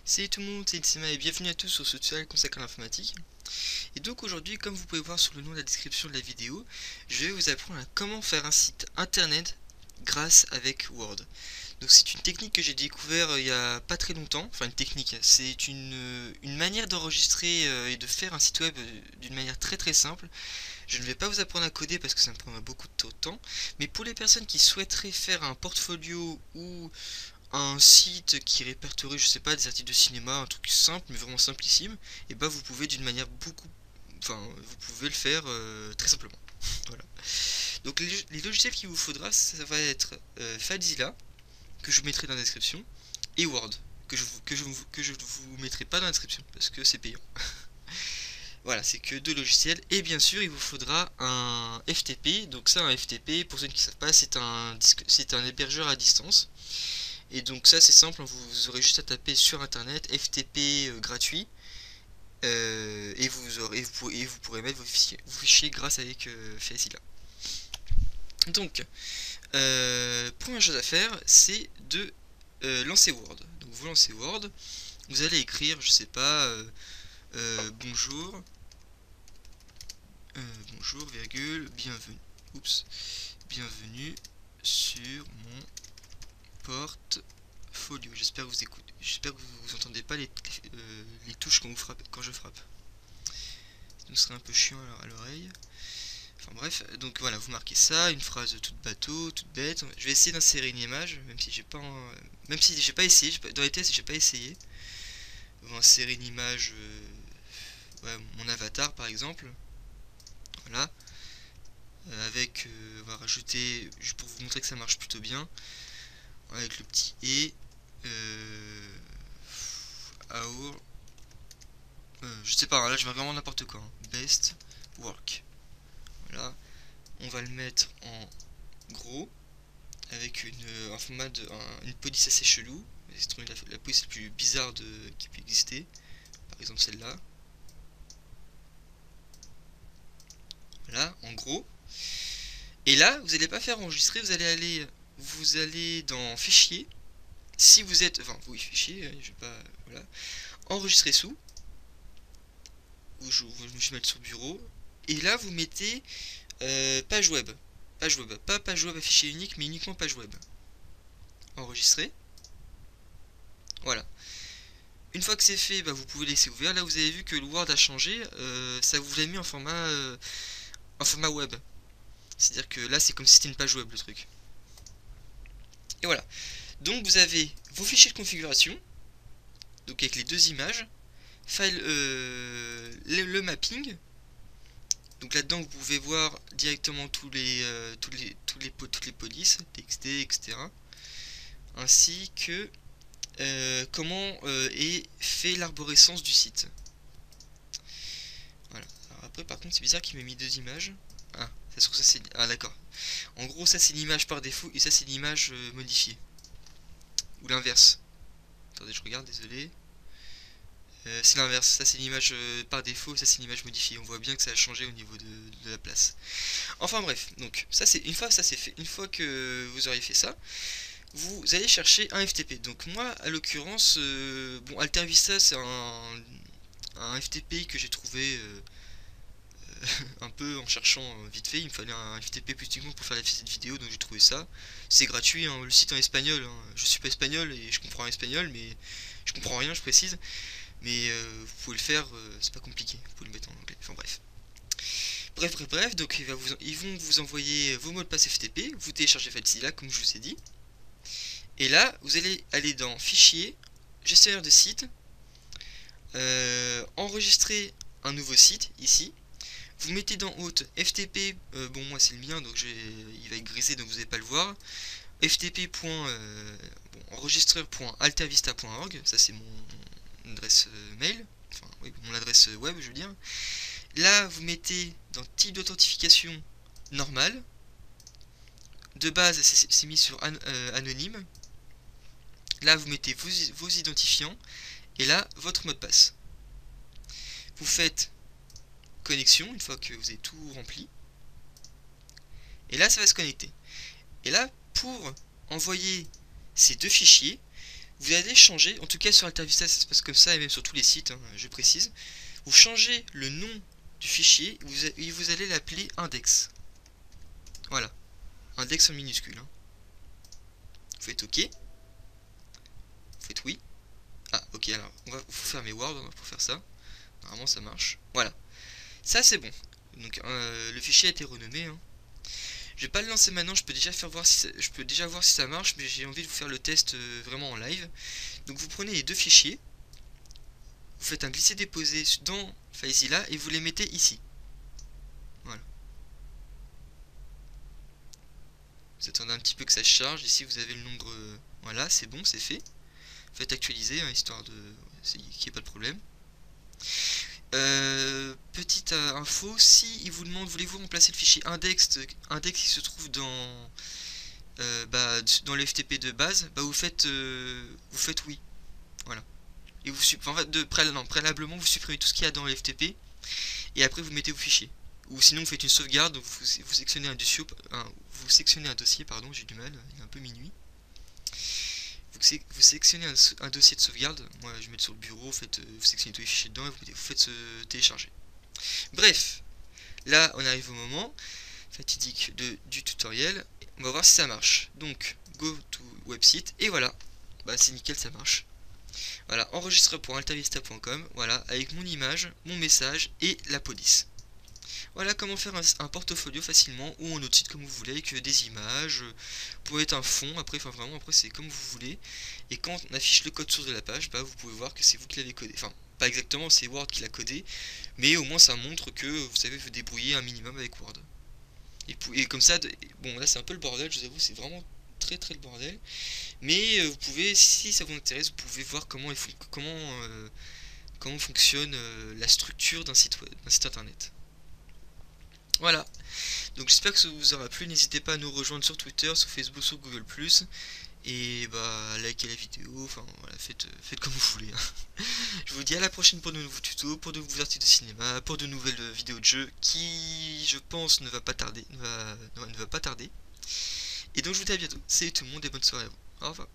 Salut tout le monde, c'est Itsema et bienvenue à tous sur ce tutoriel consacré à l'informatique. Et donc aujourd'hui, comme vous pouvez voir sur le nom de la description de la vidéo, je vais vous apprendre à comment faire un site internet grâce avec Word. Donc c'est une technique que j'ai découvert il y a pas très longtemps, enfin une technique, c'est une manière d'enregistrer et de faire un site web d'une manière très simple. Je ne vais pas vous apprendre à coder parce que ça me prendra beaucoup de temps, mais pour les personnes qui souhaiteraient faire un portfolio ou un site qui répertorie, je sais pas, des articles de cinéma, un truc simple mais vraiment simplissime, et bah vous pouvez d'une manière vous pouvez le faire très simplement. Voilà. Donc les logiciels qu'il vous faudra, ça va être FileZilla, que je vous mettrai dans la description, et Word, que je vous mettrai pas dans la description parce que c'est payant. Voilà, c'est que deux logiciels. Et bien sûr, il vous faudra un FTP. Donc ça, un FTP, pour ceux qui ne savent pas, c'est un hébergeur à distance. Et donc ça, c'est simple, vous aurez juste à taper sur internet FTP gratuit. Et vous pourrez mettre vos fichiers grâce avec FileZilla. Donc, première chose à faire, c'est de lancer Word. Donc vous lancez Word, vous allez écrire, je sais pas, bonjour, bonjour, virgule, bienvenue sur mon portfolio. J'espère que vous entendez pas les touches quand je frappe. Ça nous serait un peu chiant à l'oreille. Enfin bref, donc voilà, vous marquez ça, une phrase toute bateau, toute bête. Je vais essayer d'insérer une image, même si j'ai pas essayé, dans les tests j'ai pas essayé. On va insérer une image, ouais, mon avatar par exemple. Voilà. On va rajouter, juste pour vous montrer que ça marche plutôt bien, avec le petit et our, je sais pas, hein, là je mets vraiment n'importe quoi, hein. Best work. Voilà. On va le mettre en gros, avec un format une police assez chelou. C'est trouvé la police la plus bizarre qui peut exister. Par exemple celle-là. Voilà, en gros. Et là, vous n'allez pas faire enregistrer, vous allez dans fichier. Si vous êtes, enfin oui fichier, je vais pas, voilà. Enregistrer sous. Je vais mettre sur bureau. Et là, vous mettez page web. Page web, pas page web à fichier unique, mais uniquement page web. Enregistrer. Voilà. Une fois que c'est fait, bah, vous pouvez laisser ouvert. Là, vous avez vu que le Word a changé. Ça vous l'a mis en format web. C'est-à-dire que là, c'est comme si c'était une page web le truc. Et voilà. Donc, vous avez vos fichiers de configuration. Donc, avec les deux images. Le mapping. Donc là-dedans, vous pouvez voir directement toutes les polices, TXT, etc. Ainsi que comment est fait l'arborescence du site. Voilà. Alors après, par contre, c'est bizarre qu'il m'ait mis deux images. Ah, ça se trouve, ça c'est. Ah, d'accord. En gros, ça c'est l'image par défaut et ça c'est l'image modifiée. Ou l'inverse. Attendez, je regarde, désolé. C'est l'inverse, ça c'est l'image par défaut, ça c'est l'image modifiée. On voit bien que ça a changé au niveau de la place. Enfin bref, donc ça c'est une fois ça c'est fait. Une fois que vous aurez fait ça, vous allez chercher un FTP. Donc moi, à l'occurrence, bon, AlterVista c'est un FTP que j'ai trouvé un peu en cherchant vite fait. Il me fallait un FTP plus technique pour faire cette vidéo, donc j'ai trouvé ça. C'est gratuit, hein, le site en espagnol. Hein. Je suis pas espagnol et je comprends espagnol, mais je comprends rien, je précise. Mais vous pouvez le faire, c'est pas compliqué. Vous pouvez le mettre en anglais. Enfin bref. Bref, donc ils vont vous envoyer vos mots de passe FTP. Vous téléchargez FileZilla comme je vous ai dit. Et là, vous allez aller dans Fichier, Gestionnaire de site, enregistrer un nouveau site ici. Vous mettez dans Haute FTP, bon moi c'est le mien donc il va être grisé donc vous n'allez pas le voir. FTP. Enregistreur.altervista.org, ça c'est mon adresse mail, enfin oui, mon adresse web je veux dire. Là vous mettez dans type d'authentification normal. De base c'est mis sur anonyme. Là vous mettez vos identifiants et là votre mot de passe. Vous faites connexion une fois que vous avez tout rempli. Et là ça va se connecter. Et là pour envoyer ces deux fichiers, vous allez changer, en tout cas sur AltaVista ça se passe comme ça, et même sur tous les sites, hein, je précise, vous changez le nom du fichier et vous allez l'appeler index. Voilà, index en minuscule. Hein. Vous faites OK, vous faites oui. Ah ok, alors faut fermer Word pour faire ça. Normalement ça marche. Voilà, ça c'est bon. Donc le fichier a été renommé. Hein. Je vais pas le lancer maintenant, je peux déjà voir si ça marche, mais j'ai envie de vous faire le test vraiment en live. Donc vous prenez les deux fichiers, vous faites un glisser-déposer dans FileZilla et vous les mettez ici. Voilà. Vous attendez un petit peu que ça se charge. Ici vous avez le nombre. Voilà, c'est bon, c'est fait. Faites actualiser, hein, histoire de qu'il n'y ait pas de problème. Petite info, si il vous demande voulez-vous remplacer le fichier index qui se trouve dans dans le FTP de base, vous faites oui. Voilà. Et en fait, préalablement vous supprimez tout ce qu'il y a dans le FTP et après vous mettez vos fichiers. Ou sinon vous faites une sauvegarde, vous sectionnez un dossier, pardon, j'ai du mal, il est un peu minuit. Vous sélectionnez un dossier de sauvegarde, moi je vais mettre sur le bureau, vous sélectionnez tous les fichiers dedans et vous faites télécharger. Bref, là on arrive au moment fatidique du tutoriel, on va voir si ça marche. Donc, go to website, et voilà, c'est nickel, ça marche. Voilà, enregistre pour altavista.com, voilà, avec mon image, mon message et la police. Voilà comment faire un portfolio facilement ou un autre site comme vous voulez avec des images, vous pouvez mettre un fond, après c'est comme vous voulez. Et quand on affiche le code source de la page, vous pouvez voir que c'est vous qui l'avez codé. Enfin, pas exactement, c'est Word qui l'a codé, mais au moins ça montre que vous savez vous débrouiller un minimum avec Word. Et comme ça, bon là c'est un peu le bordel, je vous avoue, c'est vraiment très le bordel. Mais vous pouvez, si ça vous intéresse, vous pouvez voir comment fonctionne la structure d'un site internet. Voilà, donc j'espère que ça vous aura plu, n'hésitez pas à nous rejoindre sur Twitter, sur Facebook, sur Google+, et likez la vidéo, enfin voilà, faites comme vous voulez. Hein. Je vous dis à la prochaine pour de nouveaux tutos, pour de nouveaux articles de cinéma, pour de nouvelles vidéos de jeux qui, je pense, ne va pas tarder. Et donc je vous dis à bientôt, salut tout le monde et bonne soirée à vous. Au revoir.